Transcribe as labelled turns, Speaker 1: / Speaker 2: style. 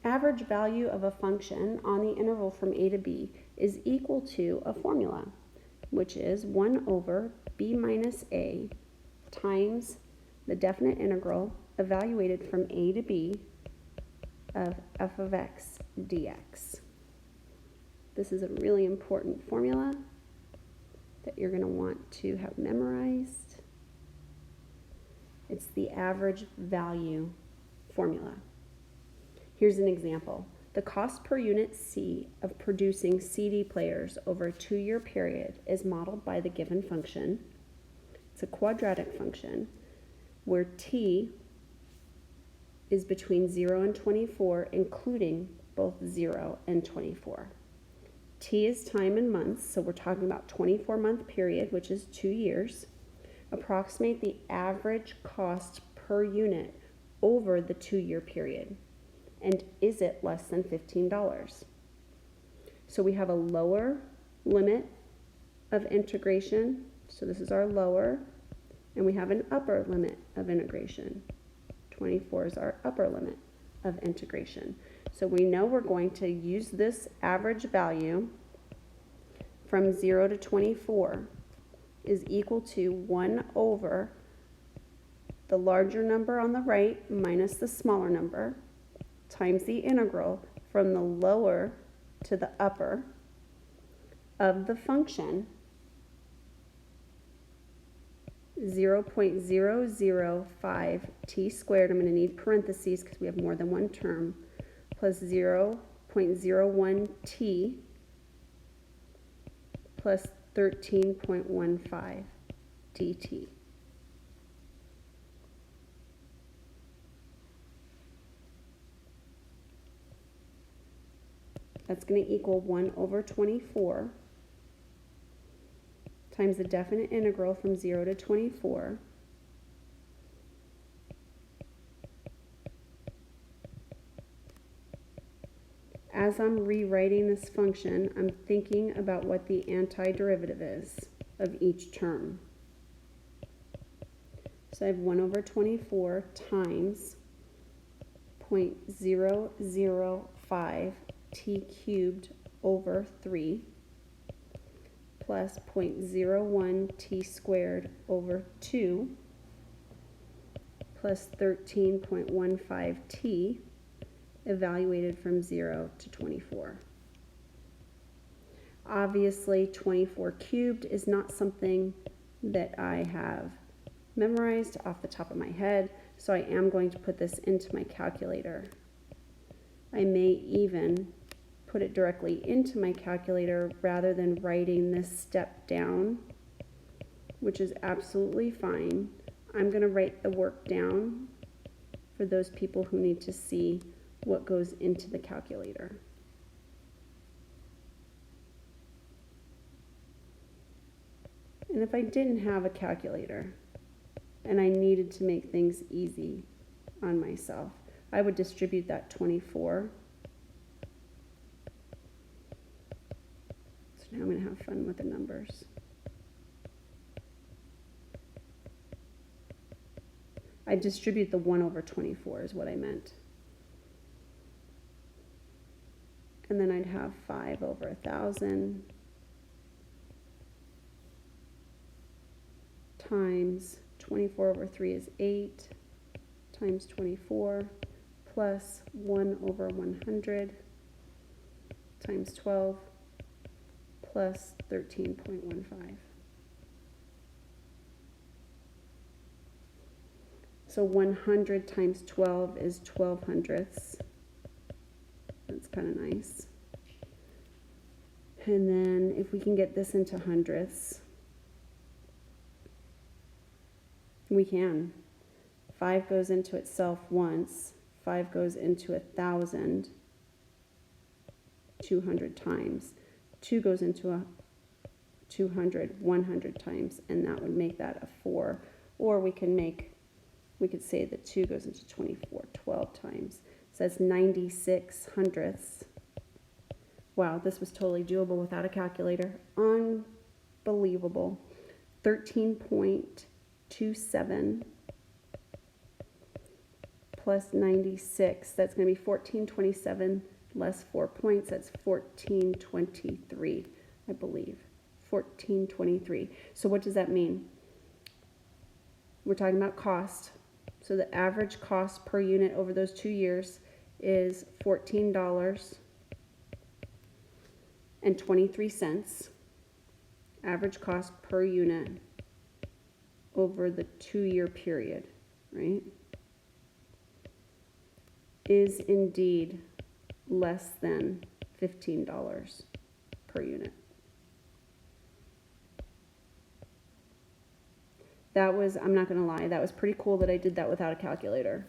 Speaker 1: average value of a function on the interval from a to b is equal to a formula, which is 1 over b minus a times the definite integral evaluated from a to b of f of x dx. This is a really important formula that you're going to want to have memorized. It's the average value formula. Here's an example. The cost per unit C of producing CD players over a 2-year period is modeled by the given function. It's a quadratic function where t is between 0 and 24, including both 0 and 24. T is time in months, so we're talking about 24-month period, which is 2 years. Approximate the average cost per unit over the 2-year period. And is it less than $15? So we have a lower limit of integration. So this is our lower, and we have an upper limit of integration. 24 is our upper limit of integration. So we know we're going to use this average value from 0 to 24 is equal to 1 over the larger number on the right minus the smaller number times the integral from the lower to the upper of the function 0.005 t squared, I'm going to need parentheses because we have more than one term, plus 0.01 t plus 13.15 dt. That's going to equal 1 over 24 times the definite integral from 0 to 24 as I'm rewriting this function, I'm thinking about what the antiderivative is of each term. So I have 1 over 24 times 0.005 t cubed over 3 plus 0.01 t squared over 2 plus 13.15 t evaluated from 0 to 24. Obviously, 24 cubed is not something that I have memorized off the top of my head, so I am going to put this into my calculator. I may even put it directly into my calculator rather than writing this step down, which is absolutely fine. I'm going to write the work down for those people who need to see what goes into the calculator. And if I didn't have a calculator and I needed to make things easy on myself, I would distribute that 24. So now I'm going to have fun with the numbers. I distribute the 1 over 24 is what I meant. And then I'd have 5 over 1,000 times 24 over 3 is 8 times 24 plus 1 over 100 times 12 plus 13.15. So 100 times 12 is 12 hundredths. That's kind of nice. And then if we can get this into hundredths, we can. 5 goes into itself once. 5 goes into 1,000 200 times. 2 goes into 200 100 times, and that would make that a 4. Or we could say that 2 goes into 24 12 times. So that's 96 hundredths. Wow, this was totally doable without a calculator. Unbelievable. 13.27 plus 96, that's going to be 1427 less 4 points, that's 1423, I believe. 1423. So what does that mean? We're talking about cost. So the average cost per unit over those 2 years is $14.23. Average cost per unit over the 2-year period, right, is indeed less than $15 per unit. That was, I'm not going to lie, that was pretty cool that I did that without a calculator.